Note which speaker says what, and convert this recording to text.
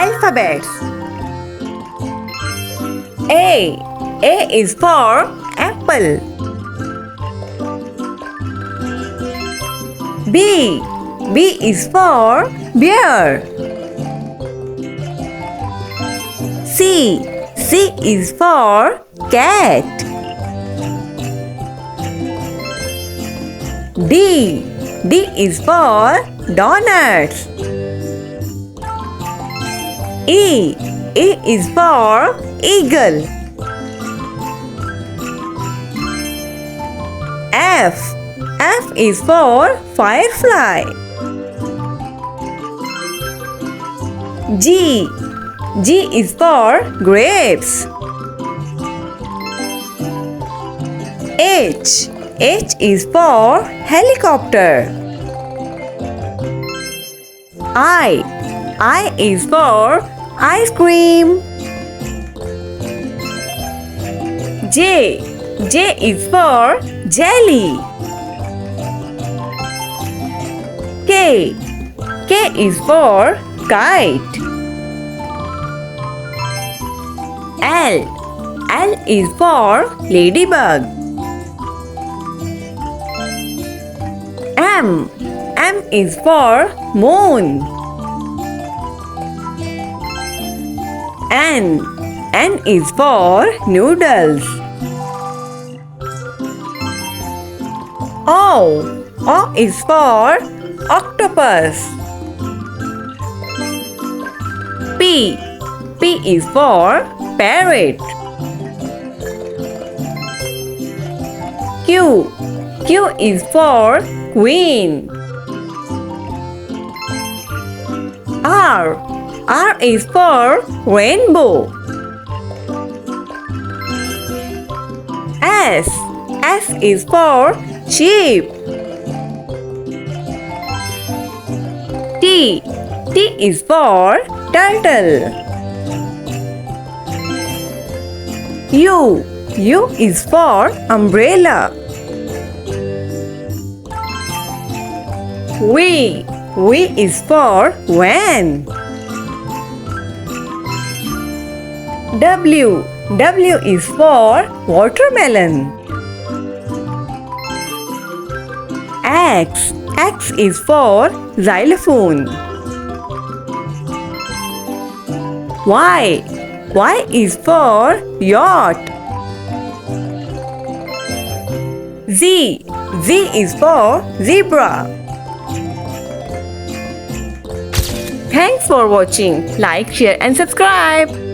Speaker 1: alphabets. A. A is for apple. B. B is for bear. C. C is for cat. D. D is for donuts. E. E is for eagle. F. F is for firefly. G. G is for grapes. H. H is for helicopter. I. I is for ice cream. J. J is for jelly. K. K is for kite. L. L is for ladybug. M. M is for moon. N. N is for noodles. O. O is for octopus. P. P is for parrot. Q. Q is for queen. R. R is for rainbow. S. S is for sheep. T. T is for turtle. U. U is for umbrella. V. V is for van. W. W is for watermelon. X. X is for xylophone. Y. Y is for yacht. Z. Z is for zebra. Thanks for watching. Like, share and subscribe.